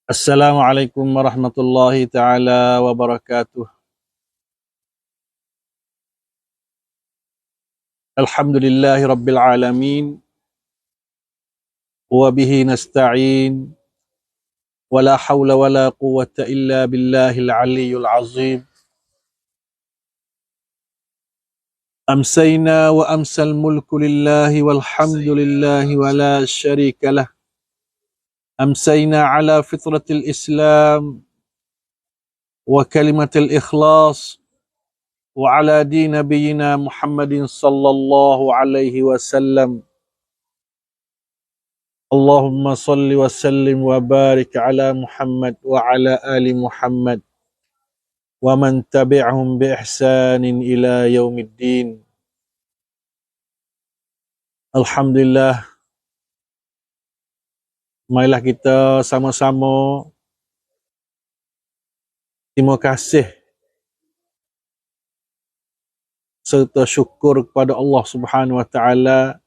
Assalamualaikum warahmatullahi taala wabarakatuh. Alhamdulillahi rabbil alamin wa bihi nasta'in wa la hawla wa la quwwata illa billahil aliyyil azim. Amsayna wa amsal mulku lillahi walhamdulillahi wa la syarika lah. Amsayna ala fitratil Islam wa kalimatil ikhlas wa ala din nabiyyina Muhammadin sallallahu alaihi wasallam. Allahumma salli wa sallim wa barik ala Muhammad wa ala ali Muhammad wa man tabi'ahum bi ihsanin ila yaumiddin. Alhamdulillah, marilah kita sama-sama terima kasih serta syukur kepada Allah Subhanahu wa taala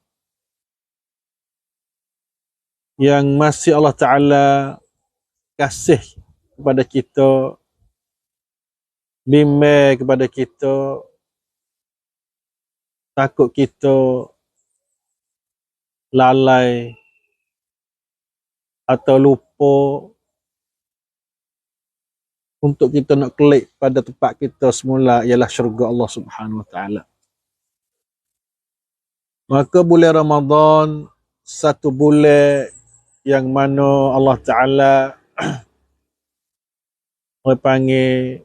yang masih Allah taala kasih kepada kita, bimbing kepada kita, takut kita lalai atau lupa untuk kita nak klik pada tempat kita semula, ialah syurga Allah Subhanahu wa taala. Maka bulan Ramadan, satu bulan yang mana Allah Taala orang panggil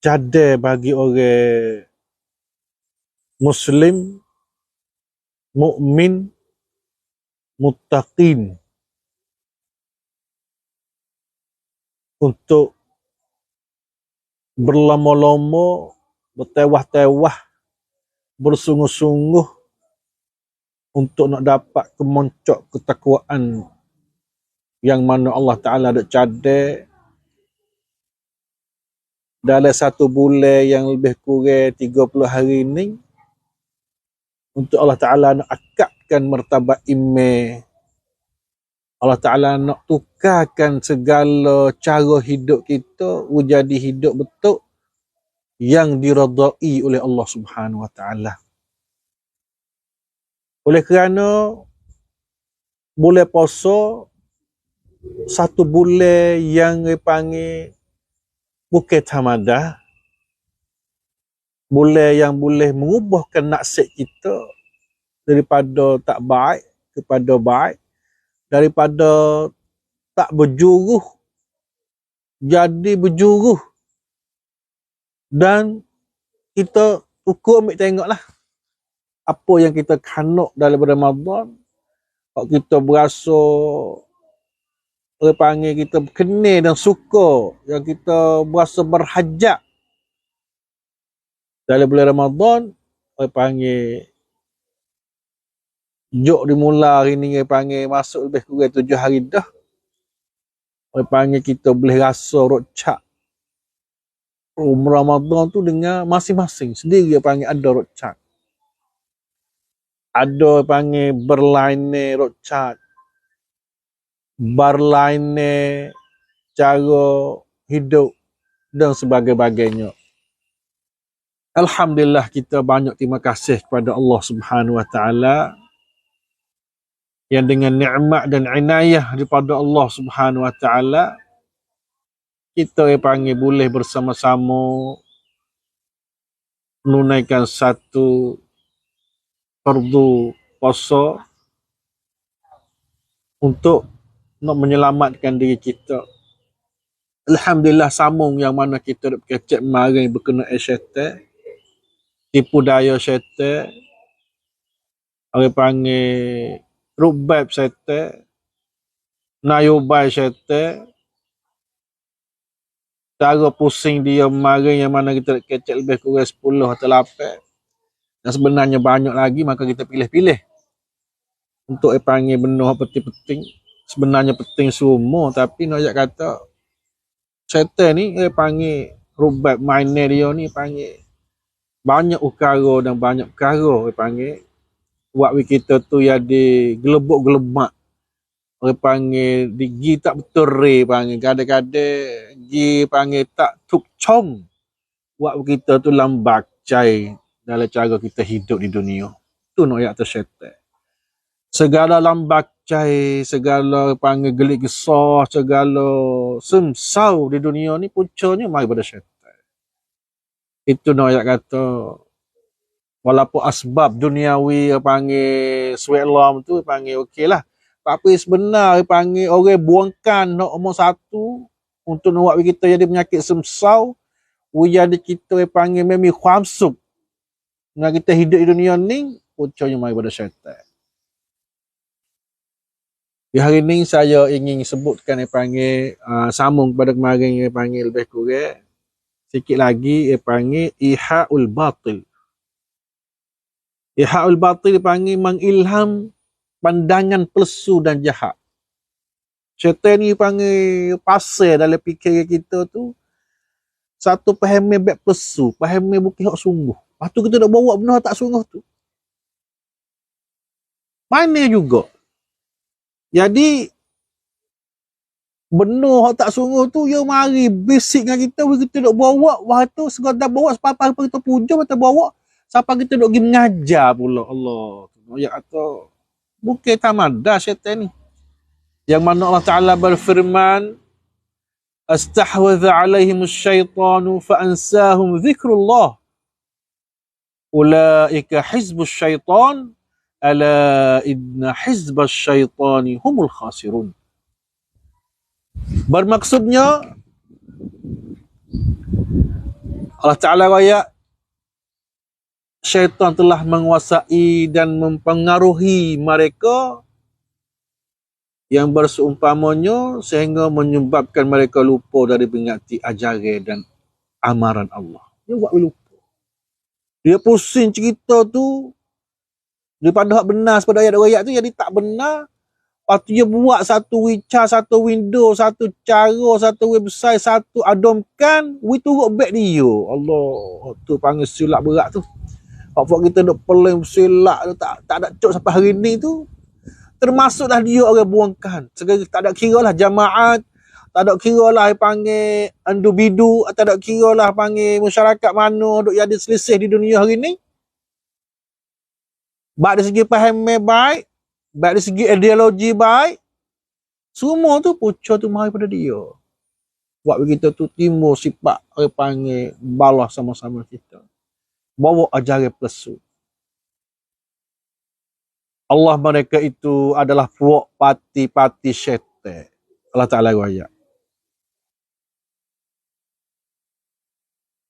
cadar bagi orang Muslim, mukmin, muttaqin untuk berlama-lama, bertewah-tewah, bersungguh-sungguh untuk nak dapat kemoncok ketakwaan yang mana Allah Ta'ala ada cadar dalam satu bulan yang lebih kurang 30 hari ini, untuk Allah Ta'ala nak akadkan martabat iman. Allah Ta'ala nak tukarkan segala cara hidup kita menjadi hidup betul yang diredai oleh Allah Subhanahu wa Ta'ala. Oleh kerana bulan puasa satu bulan yang dipanggil bukan tamadah, bulan yang boleh mengubahkan nasib kita daripada tak baik kepada baik, daripada tak berjuruh jadi berjuruh. Dan kita ukur ambil tengoklah apa yang kita kanuk dalam Ramadan. Kalau kita berasa orang panggil kita berkenal dan suka, yang kita berasa berhajat dalam bulan Ramadan, orang panggil jok dimula hari ni, orang panggil masuk lebih kurang 7 hari dah, orang panggil kita boleh rasa rocak Ramadan tu dengan masing-masing sendiri. Orang panggil ada rocak, ada panggil berlainnya rocak, berlainnya cara hidup dan sebagainya. Alhamdulillah, kita banyak terima kasih kepada Allah Subhanahu wa taala yang dengan nikmat dan inayah daripada Allah Subhanahu wa taala kita panggil boleh bersama-sama menunaikan satu fardu puasa untuk nak menyelamatkan diri kita. Alhamdulillah, sambung yang mana kita berkecek mari berkena syaitan, tipu daya syaitan, orang panggil rubab syaitan, nayubai syaitan, cara pusing dia mari yang mana kita kecek lebih kurang 10 atau 8. Dan sebenarnya banyak lagi, maka kita pilih-pilih untuk panggil benda penting-penting. Sebenarnya penting semua, tapi nak kata syaitan ni panggil rubab mainnya dia ni panggil banyak ukara dan banyak perkara panggil buat kita tu jadi gelebuk-gelemak Orang panggil digi tak betul re panggil. Kadang-kadang gi panggil tak tuk chong. Buat kita tu lambat cai dalam cara kita hidup di dunia. Tu nak ayat tersyaitan. Segala lambat cai, segala panggil gelik gesah, segala semsau di dunia ni puncanya mari pada syaitan. Itu nak ayat kata walaupun asbab duniawi panggil sweat alarm tu panggil okey lah. Tapi sebenar panggil orang buangkan nombor satu untuk nak buat kita jadi penyakit semsau. Jadi kita panggil memi khamsuk. Nak kita hidup di dunia ni puncanya mari pada syaitan. Di hari ni saya ingin sebutkan panggil sambung kepada kemarin panggil lebih kurang sikit lagi panggil iha'ul batil. Iha'ul batil panggil mengilham pandangan palsu dan jahat. Syaitan ni panggil pasal dalam fikiran kita tu satu pahamnya baik palsu, pahamnya bukan hak sungguh. Lepas tu kita nak bawa benda tak sungguh tu. Mana juga. Jadi benda hak tak sungguh tu dia mari basic dengan kita nak bawa wah tu segala bawa apa kita puja kita bawa siapa kita nak pergi mengajar pula Allah. Ya kata bukan tamada syaitan ni. Yang mana Allah Ta'ala berfirman astahwadha alaihim syaitanu fa'ansahum zikrullah ulaika hizbus syaitan ala inna hizbas syaitani humul khasirun. Bermaksudnya Allah Ta'ala raya syaitan telah menguasai dan mempengaruhi mereka yang berseumpamanya sehingga menyebabkan mereka lupa dari mengingati ajaran dan amaran Allah. Dia buat lupa. Dia pusing cerita tu daripada hak benar pada ayat-ayat tu jadi tak benar. Lepas tu dia buat satu WeChat, satu window, satu cara, satu website, satu adomkan, we turut back dia. Allah, tu panggil silap berat tu. Apa kita nak peling silap tu tak ada cok sampai hari ni tu. Termasuklah dia orang buangkan. Segala tak ada kira lah jamaat, tak ada kira lah panggil individu, tak ada kira lah panggil masyarakat mana duk jadi selisih di dunia hari ni. Baik dari segi faham baik, baik dari segi ideologi baik, semua tu pucuk tu mari pada dia. Buat kita tu timbul sifat orang panggil balas sama-sama kita. Bawa ajaran palsu. Allah mereka itu adalah puak pati-pati syaitan. Allah Ta'ala raya.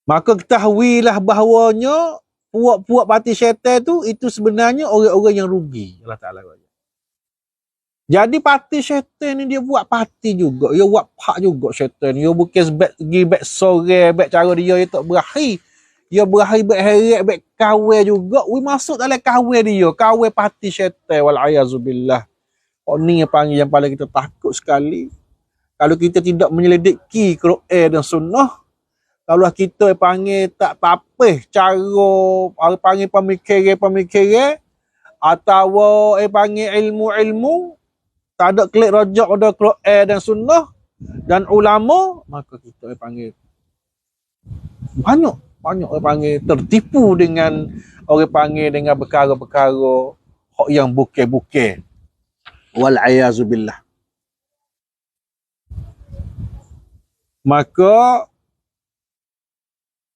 Maka ketahuilah bahawanya puak-puak pati syaitan tu itu sebenarnya orang-orang yang rugi. Allah Ta'ala raya. Jadi pati syaitan ni dia buat pati juga. Dia buat pak juga syaitan. Dia bukan pergi back sore, back cara dia tak berakhir. Dia berakhir baik heret, baik kawin juga. We masuk dalam kawin dia. Kawin pati syaitan. Wal'ayazubillah. Oh ni yang panggil yang paling kita takut sekali. Kalau kita tidak menyelidiki Quran dan Sunnah. Kalau kita panggil tak tapih cara panggil pemikiran. Atau panggil ilmu-ilmu. Tak ada klik rojak pada Quran dan Sunnah. Dan ulama. Maka kita panggil banyak orang panggil tertipu dengan orang panggil dengan perkara-perkara hak yang bukan-bukan. Wal'ayazubillah. Maka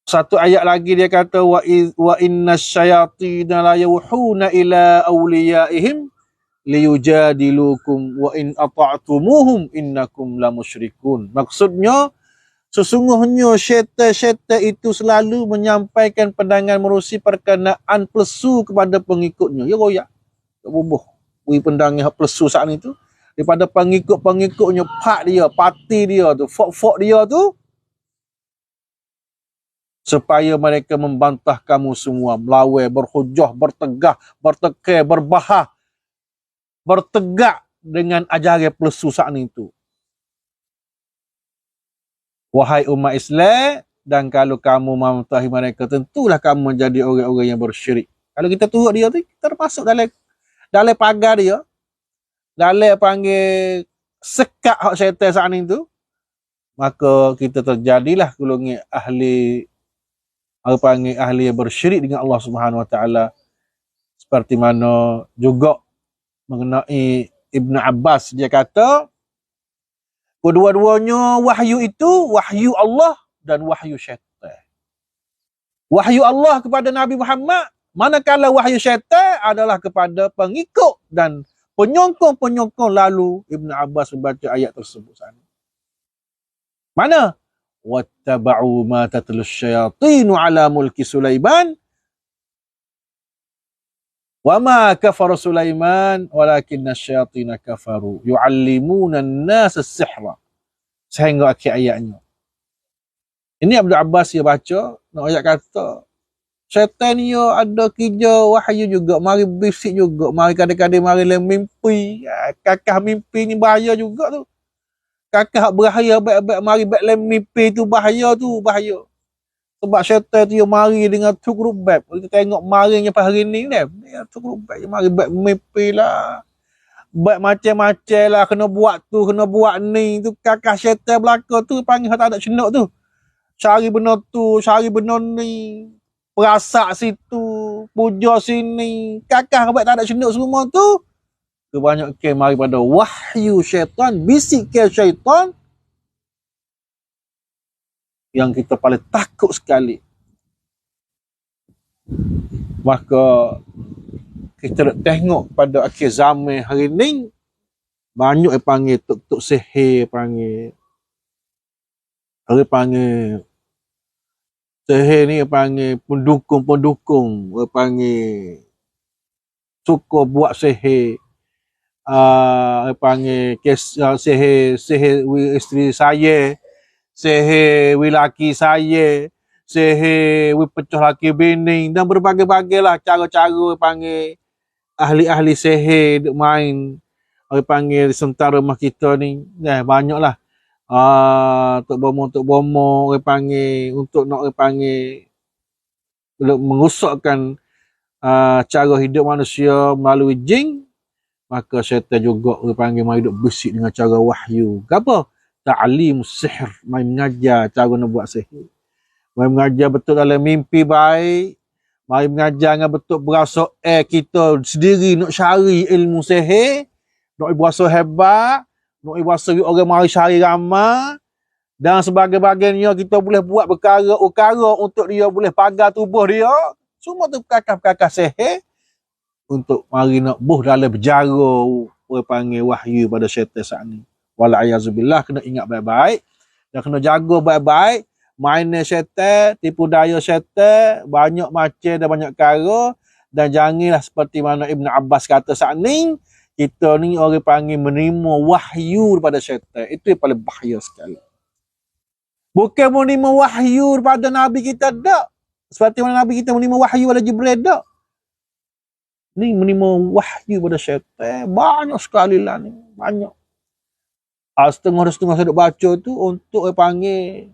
satu ayat lagi dia kata wa innasyayatina la yuhuna ila awliyaihim liyujadilukum wa in ata'tumuhum innakum lamusyrikun. Maksudnya sesungguhnya syaitan itu selalu menyampaikan pandangan merusi perkenaan palsu kepada pengikutnya. Ya royak. Tak bubuh. Beri pandangan palsu saat itu. Daripada pengikut-pengikutnya, parti dia tu, fok-fok dia tu. Supaya mereka membantah kamu semua. Melawai, berhujah, bertegah, bertekir, berbahah. Bertegak dengan ajaran palsu saat itu. Wahai umat Islam, dan kalau kamu mematuhi mereka, tentulah kamu menjadi orang-orang yang bersyirik. Kalau kita turut dia tu, kita termasuk dalam pagar dia. Dalam panggil sekat hak syaitan saat ni tu, maka kita terjadilah golongan ahli ahli yang bersyirik dengan Allah Subhanahu Wa Taala, seperti mana juga mengenai Ibn Abbas, dia kata kedua-duanya wahyu itu wahyu Allah dan wahyu syaitan. Wahyu Allah kepada Nabi Muhammad, manakala wahyu syaitan adalah kepada pengikut dan penyokong-penyokong lalu. Ibn Abbas membaca ayat tersebut sana. Mana? Wattaba'u ma tatlu syayatinu ala mulki Sulaiman wa ma kafara Sulaiman walakinna syayatina kafaru yu'allimuna an-nas as-sihra, sehingga akhir ayatnya. Ini Abdul Abbas dia baca, nak ayat kata syaitan ni ada kerja wahyu juga, mari bisik juga, mari kadang-kadang mari dalam mimpi. Kakak mimpi ni bahaya juga tu. Kakak bahaya baik-baik mari baik dalam mimpi tu bahaya tu, bahaya. Sebab syaitan tu mari dengan tukrub bab. Kita tengok marinya pada hari ni ni, dia tukrub bab, mari baik mimpi lah. Baik macam-macam lah, kena buat tu, kena buat ni tu. Kakak syaitan belaka tu panggil tak ada cenuk tu. Cari benda tu, cari benda ni. Perasak situ, puja sini. Kakak baik tak ada cenuk semua tu. Kebanyakan mari pada wahyu syaitan, bisikan syaitan yang kita paling takut sekali. Maka kita nak tengok pada akhir zaman hari ni, banyak yang panggil tuk-tuk sihir, panggil sihir ni panggil pendukung-pendukung, panggil suka buat sihir. Panggil sihir isteri saya, sihir laki saya, sihir pecah laki bini, dan berbagai-bagai lah cara-cara panggil ahli-ahli sihir duk main. Panggil sementara rumah kita ni, banyak lah. Tok bomo panggil untuk nak panggil merosakkan cara hidup manusia melalui jin. Maka syaitan juga panggil mari duk bisik dengan cara wahyu. Apa? Ta'lim sihir, mai mengajar cara nak buat sihir. Mai mengajar betul dalam mimpi baik, mai mengajar dengan betul berasa kita sendiri nak cari ilmu sihir, nak berasa hebat, nak berasa orang mari cari ramah, dan sebagainya kita boleh buat perkara-perkara untuk dia boleh pagar tubuh dia. Semua tu perkara-perkara sihir untuk mari nak buh dalam berjara panggil wahyu pada syaitan saat ni. Wala'ayazubillah, kena ingat baik-baik dan kena jaga baik-baik. Mainnya syaitan, tipu daya syaitan, banyak macam dan banyak cara. Dan janganlah seperti mana Ibn Abbas kata saat ni, kita ni orang panggil menerima wahyu daripada syaitan. Itu yang paling bahaya sekali. Bukan menerima wahyu daripada Nabi kita, tak. Seperti mana Nabi kita menerima wahyu pada Jibril, tak. Ni menerima wahyu pada syaitan. Banyak sekali lah ni. Banyak. Setengah-setengah saya duk baca tu untuk panggil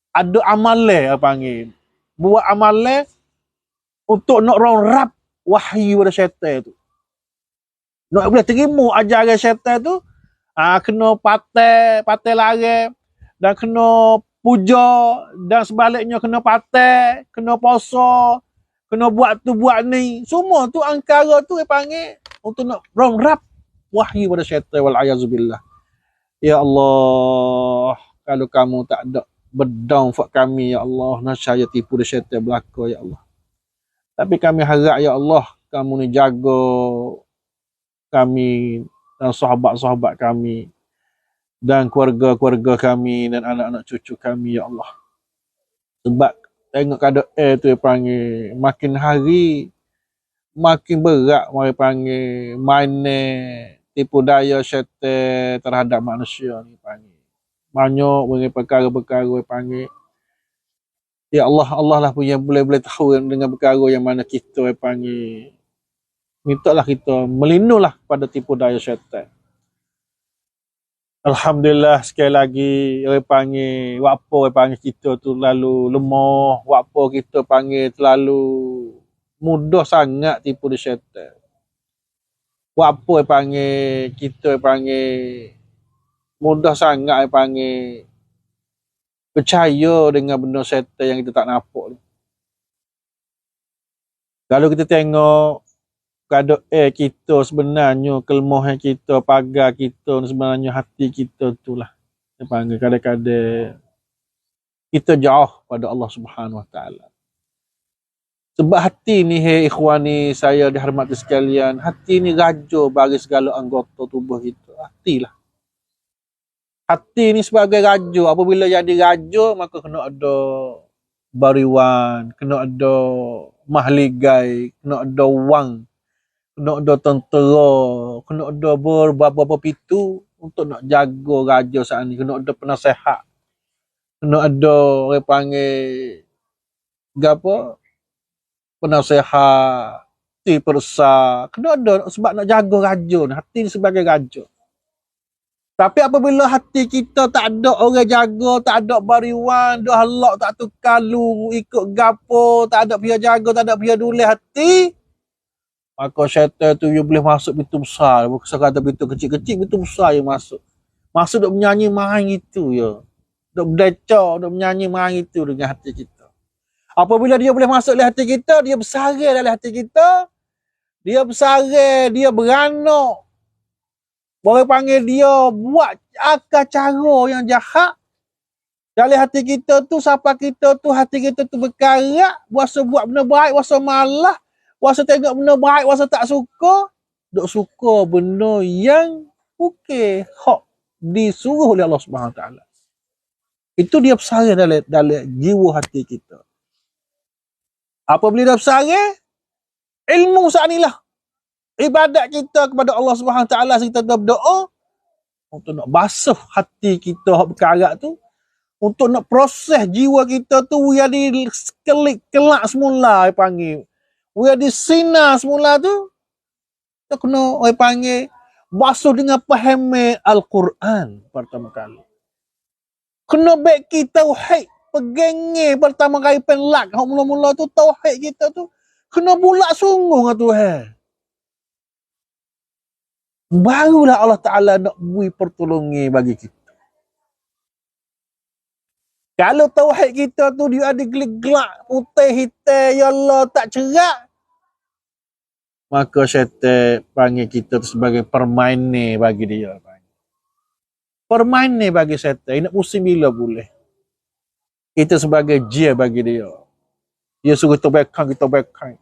ada amalan panggil. Buat amalan untuk nak rap wahyu pada syaitan tu. Nak boleh terima ajaran syaitan tu, kena patai larang dan kena puja, dan sebaliknya kena patai, kena puasa, kena buat tu buat ni. Semua tu angkara tu panggil untuk nak rap wahyu pada syaitan. Wal'ayazubillah. Ya Allah, kalau kamu tak ada bedang fak kami, ya Allah, nasaya tipu dari syaitan belaka, ya Allah. Tapi kami harap, ya Allah, kamu ni jaga kami dan sahabat-sahabat kami dan keluarga-keluarga kami dan anak-anak cucu kami, ya Allah. Sebab tengok keadaan tu panggil makin hari makin berat, mari panggil mainnya tipu daya syaitan terhadap manusia ni panggil. Banyak banyak perkara-perkara panggil. Ya Allah, Allah lah punya boleh tahu dengan perkara yang mana kita panggil. Mintalah kita melindunglah pada tipu daya syaitan. Alhamdulillah sekali lagi orang panggil wapo panggil kita tu lalu lemah, wapo kita panggil terlalu mudah sangat tipu di syaitan. Buat apa yang panggil kita yang panggil mudah sangat yang panggil percaya dengan benda setan yang kita tak nampak ni. Kalau kita tengok keadaan kita sebenarnya, kelemahan kita, pagar kita, sebenarnya hati kita tu lah. Yang panggil kadang-kadang kita jauh pada Allah Subhanahu Wa Taala. Sebab hati ni, hei ikhwani saya dihormati sekalian, hati ni raja bagi segala anggota tubuh kita. Hati lah. Hati ni sebagai raja. Apabila jadi raja, maka kena ada bariwan, kena ada mahligai, kena ada wang, kena ada tentera, kena ada beberapa pintu untuk nak jaga raja saat ni. Kena ada penasihat, kena ada orang panggil apa? Penasihat, persa, kena ada sebab nak jaga raja ni. Hati ni sebagai raja. Tapi apabila hati kita tak ada orang jaga, tak ada bariwan, dah halak tak tukar lu, ikut gapo, tak ada pihak jaga, tak ada pihak duli hati, maka syaitan tu you boleh masuk pintu besar. Bukan kata pintu kecil-kecil, pintu besar yang masuk. Masuk duk menyanyi main gitu ya. Duk berdecak, duk menyanyi main itu dengan hati kita. Apabila dia boleh masuk dalam hati kita, dia bersara dalam hati kita, dia bersara, dia beranak. Boleh panggil dia buat akal cara yang jahat. Dalam hati kita tu, siapa kita tu, hati kita tu berkarat, wasa buat benda baik, wasa malah, wasa tengok benda baik, wasa tak suka, duk suka benda yang bukan hak disuruh oleh Allah Subhanahu Taala. Itu dia bersara dalam jiwa hati kita. Apabila dia bersara, ilmu saat inilah ibadat kita kepada Allah Subhanahu Taala, kita berdoa untuk nak basuh hati kita hak berkarat tu, untuk nak proses jiwa kita tu jadi kelak semula panggil. Jadi sinar semula tu, kita kena panggil basuh dengan pahami Al-Quran pertama kali. Kena baik kita tauhid, pegangnya pertama kali penlak hak mula-mula tu tauhid kita tu kena bulat sungguh dengan Tuhan. Barulah Allah Ta'ala nak beri pertolongan bagi kita. Kalau tauhid kita tu dia ada gelak, putih, hitam, ya Allah, tak cerak, maka syaitan panggil kita tu sebagai permainan bagi dia. Permainan bagi syaitan. Nak pusing bila boleh. Kita sebagai jia bagi dia. Dia suruh kita bekang, kita bekang.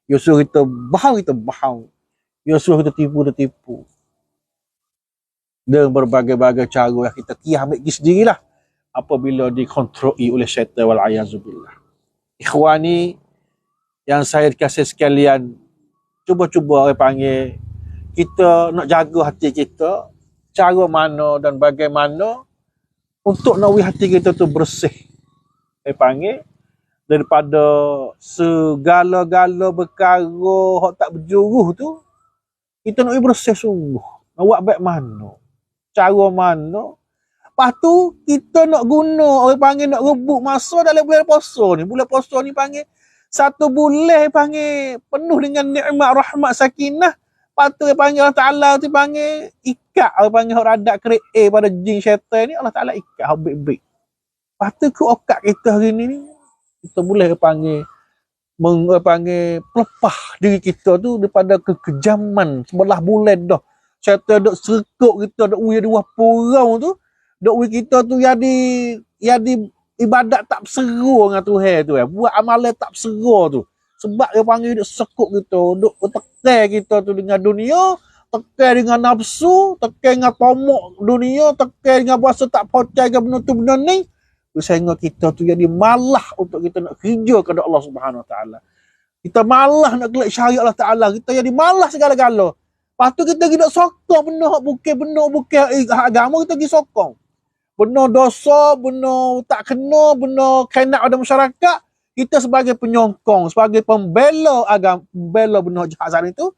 Dia suruh kita bahau, kita bahau. Dia suruh kita tipu, kita tipu. Dan berbagai-bagai cara yang kita ambil sendirilah apabila dikontroli oleh syaitan wal'ayazubillah. Ikhwani yang saya dikasih sekalian, cuba-cuba orang panggil kita nak jaga hati kita, cara mana dan bagaimana untuk nak hati kita tu bersih. Orang panggil daripada segala-gala perkara hak tak berjuruh tu, kita nak bersih sungguh. Nak buat baik mana? Cara mana? Lepas tu, kita nak guna, orang panggil nak rebut masa dalam bulan puasa ni. Bulan puasa ni panggil, satu bulan panggil penuh dengan nikmat, rahmat, sakinah. Lepas tu orang panggil Allah Ta'ala tu panggil ikat, orang panggil hak radak kre'e pada jin syaitan ni, Allah Ta'ala ikat, hak baik-baik. Lepas tu ke okat kita hari ni, kita boleh panggil pelepah diri kita tu daripada kekejaman sebelah bulan dah. Syaitan duk serkuk kita, duk jadi wapurau tu, duk kita tu jadi ibadat tak berseru dengan Tuhan tu. Buat amalan tak berseru tu. Sebab dia panggil duk sekuk kita, duk tekan kita tu dengan dunia, tekan dengan nafsu, tekan dengan tomok dunia, tekan dengan bahasa tak percaya dengan benda tu benda ni. Sehingga kita tu jadi malah untuk kita nak kerja kepada Allah Subhanahu Wa Taala. Kita malah nak kelak syariat Allah Ta'ala. Kita jadi malah segala-gala. Lepas tu kita pergi nak sokong benda bukan agama, kita pergi sokong. Benda dosa, benda tak kena, benda kena ada masyarakat. Kita sebagai penyokong, sebagai pembela agama, pembela benda jahat sana itu,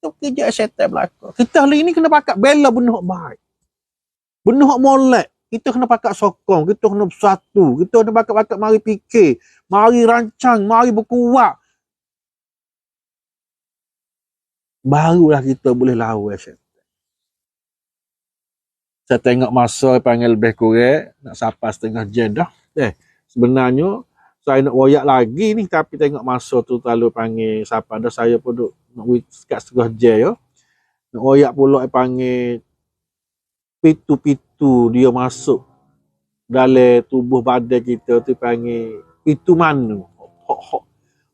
itu kerja syaitan belakang. Kita hari ini kena pakai bela benda baik. Benda molek. Kita kena pakai sokong, kita kena bersatu, kita kena pakai mari fikir, mari rancang, mari berkuat. barulah kita boleh lawan syaitan. Saya tengok masa panggil lebih kurang nak sampai setengah jam dah. Sebenarnya saya nak royak lagi ni, tapi tengok masa tu terlalu panggil siapa dah, saya pun duk nak kat setengah jam ya. Nak royak pula panggil pitu-pitu dia masuk dalam tubuh badan kita tu, panggil pitu mana.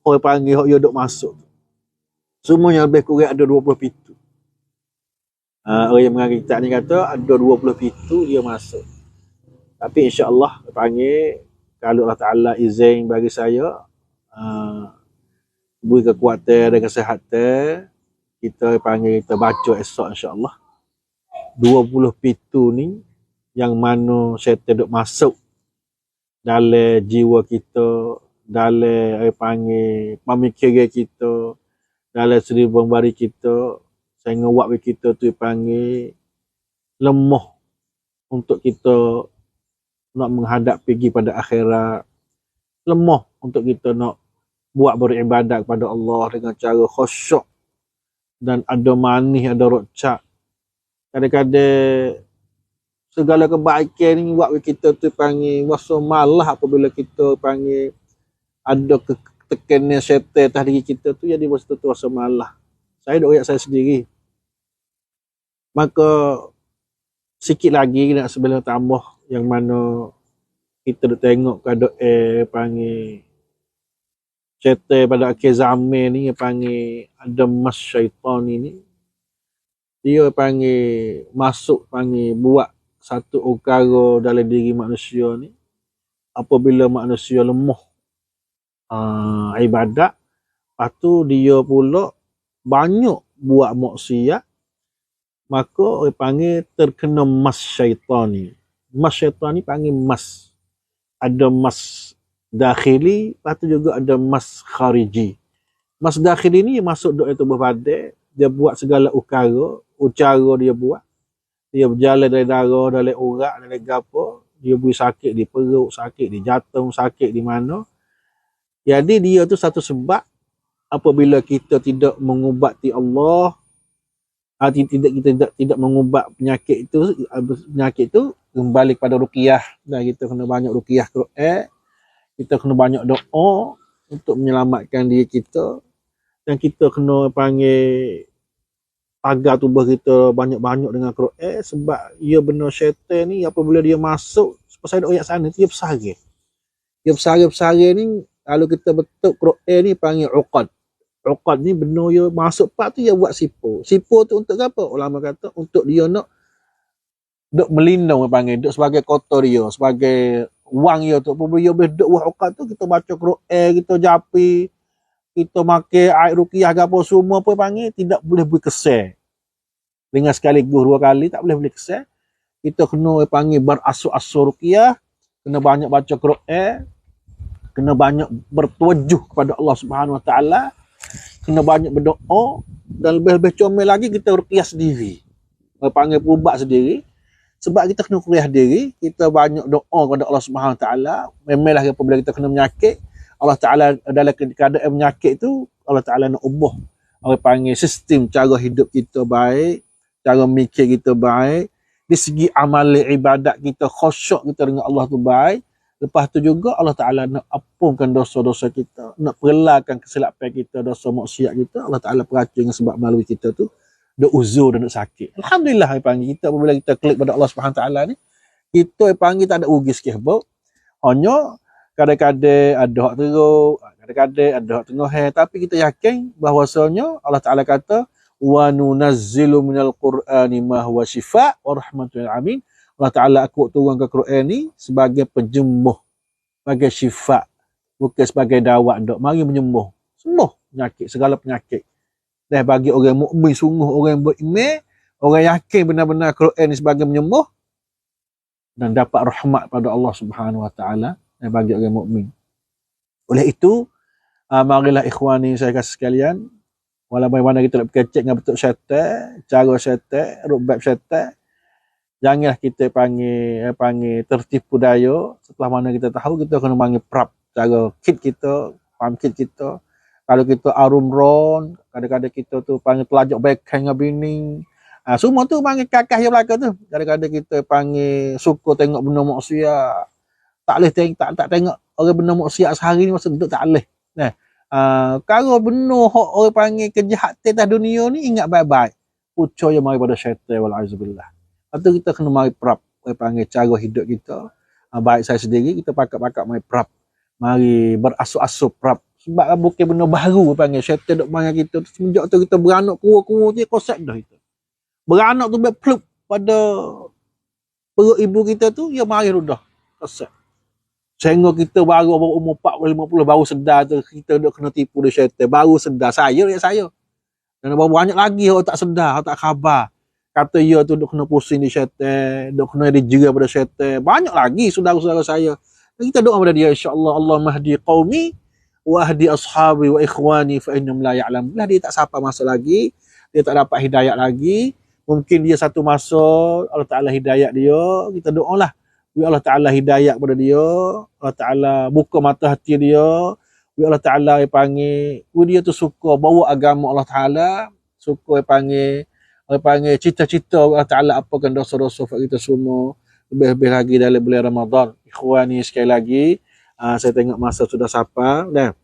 Orang panggil hok dia duk masuk. Semuanya lebih kurang ada 20 pitu. Orang yang mengaji kitab ni kata ada 20 pintu dia masuk. Tapi insya-Allah panggil, kalau Allah Taala izin bagi saya beri kekuatan dan kesihatan, kita panggil kita baca esok insya-Allah 20 pintu ni yang mana syaitan duk masuk dalam jiwa kita, dalam panggil pemikiran kita, dalam seri pembari kita, sehingga buat kita tu panggil lemah untuk kita nak menghadap pergi pada akhirat, lemah untuk kita nak buat beribadat kepada Allah dengan cara khusyuk dan ada manis, ada rocak. Kadang-kadang segala kebaikan ni buat kita tu panggil rasa malah apabila kita panggil ada tekanan syaitan atas diri kita tu, jadi masa tu rasa malah. Saya dah royak saya sendiri. Maka sikit lagi nak sebelum tambah yang mana kita dah tengok keadaan panggil syaitan pada akhir zaman ni, yang panggil ada mas syaitan ini, dia panggil masuk, panggil buat satu ukara dalam diri manusia ni apabila manusia lemah ibadat. Lepas tu dia pula banyak buat maksiat, maka orang panggil terkena mas syaitan ni. Mas syaitan ni panggil mas. Ada mas dakhili, lepas tu juga ada mas khariji. Mas dakhili ni masuk dalam tubuh badan, dia buat segala ucara dia buat. Dia berjalan dari darah, dari urat, dari gapo, dia beri sakit di perut, sakit di jantung, sakit di mana. Jadi dia tu satu sebab apabila kita tidak mengubati Allah, tidak mengubat penyakit itu kembali kepada ruqyah. Dan kita kena banyak ruqyah Quran, kita kena banyak doa untuk menyelamatkan diri kita, dan kita kena panggil pagar tubuh kita banyak-banyak dengan Quran, sebab ia benar syaitan ni apabila dia masuk, sebab saya ada ayat sana, dia bersara. Dia bersara ni, kalau kita betul Quran ni panggil uqad. Uqad ni benar dia masuk part tu, dia buat sipo. Sipo tu untuk apa? Ulama kata untuk dia nak duk melindung, panggil duk sebagai kotor dia, sebagai wang dia tu. Apabila dia boleh duk buat uqad tu, kita baca Quran, kita japi, kita makan air ruqyah apa semua pun panggil tidak boleh berkesan. Dengan sekaligus 2 kali tak boleh berkesan. Kita kena panggil berasur-asur ruqyah, kena banyak baca Quran, kena banyak bertujuh kepada Allah Subhanahu Wa Taala, kena banyak berdoa, dan lebih-lebih comel lagi kita ruqyah sendiri. Panggil perubat sendiri. Sebab kita kena ruqyah diri, kita banyak doa kepada Allah Subhanahu Wa Taala. Memanglah apabila kita kena menyakit, Allah Taala dalam keadaan menyakit tu, Allah Taala nak ubah orang panggil sistem cara hidup kita baik, cara mikir kita baik, di segi amal ibadat kita, khusyuk kita dengan Allah tu baik. Lepas tu juga Allah Ta'ala nak ampunkan dosa-dosa kita, nak perlakan kesilapan kita, dosa maksiat kita. Allah Ta'ala perhatikan sebab melalui kita tu duk uzur dan duk sakit. Alhamdulillah panggil kita apabila kita klik pada Allah Subhanahu Taala ni, kita panggil tak ada rugi sikit pun. Hanya kadang-kadang ada hak teruk, kadang-kadang ada hak tengah, tapi kita yakin bahwasanya Allah Ta'ala kata wa nunazzilu minal qur'ani ma huwa shifa' wa rahmatul alamin. Allah Ta'ala aku turun ke Quran ni sebagai penyembuh, sebagai syifa, bukan sebagai dawat. Mari menyembuh semua penyakit, segala penyakit. Dan bagi orang mukmin, sungguh orang beriman, orang yakin benar-benar Quran ni sebagai menyembuh dan dapat rahmat pada Allah Subhanahu Wa Taala, dan bagi orang mukmin. Oleh itu, marilah ikhwani saya kasih sekalian, walaupun mana kita nak berkecek dengan bentuk syaitan, cara syaitan, rubab syaitan, janganlah kita panggil tertipu daya. Setelah mana kita tahu, kita kena panggil prap cara kit kita, pump kit kita, Kalau kita arum ron, kadang-kadang kita tu panggil telajak backhand dengan bini. Semua tu panggil kakak yang belakang tu. Kadang-kadang kita panggil suka tengok benda maksiat. Tak boleh tak tengok orang benda maksiat sehari ni masa duduk tak boleh. Nah, kalau benda hak orang panggil kejahatan atas dunia ni ingat baik-baik. Pucuk yang mari pada syaitan wal auzubillah. Lepas tu kita kena mari prap orang panggil cara hidup kita. Baik saya sendiri kita pakat-pakat mari prap. Mari berasup-asup prap. Sebab bukan benda baru panggil syaitan duk panggil kita. Semenjak tu kita beranak kura-kura je konsep dah itu. Beranak tu berplup pada perut ibu kita tu ya mari dah konsep. Sehingga kita baru umur 40-50 baru sedar tu kita duk kena tipu oleh syaitan. Baru sedar saya. Dan banyak lagi orang tak sedar, orang tak khabar. Kata ya tu duk kena pusing di syaitan, duk kena dijera pada syaitan. Banyak lagi saudara-saudara saya. Dan kita doa pada dia insya-Allah Allah mahdi qaumi wa ahdi ashabi wa ikhwani fa innahum la ya'lamun. Lah dia tak sampai masa lagi, dia tak dapat hidayah lagi. Mungkin dia satu masa Allah Taala hidayah dia, kita doalah ya Allah Ta'ala hidayah kepada dia, Allah Ta'ala buka mata hati dia, ya Allah Ta'ala yang panggil, dia tu suka bawa agama Allah Ta'ala, suka yang panggil cita-cita Allah Ta'ala apakan dosa-dosa kita semua, lebih-lebih lagi dalam bulan Ramadan. Ikhwani sekali lagi, saya tengok masa sudah sampai, dan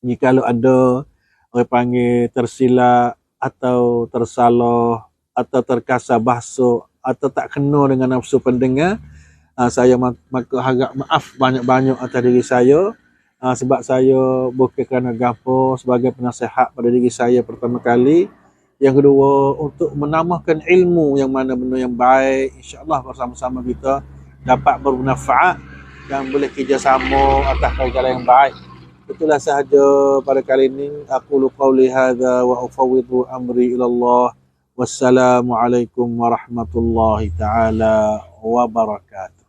jika ada orang panggil tersilap, atau tersalah, atau terkasar bahasa, atau tak kena dengan nafsu pendengar, saya maka harap maaf banyak-banyak atas diri saya, sebab saya bukan kerana gapo sebagai penasihat pada diri saya pertama kali, yang kedua untuk menambahkan ilmu yang mana benda yang baik, insya-Allah bersama-sama kita dapat bermanfaat dan boleh kerjasama atas perkara yang baik. Itulah sahaja pada kali ini. Aku qauli hadza wa ufawwidu amri ila Allah. Wassalamualaikum warahmatullahi taala wabarakatuh.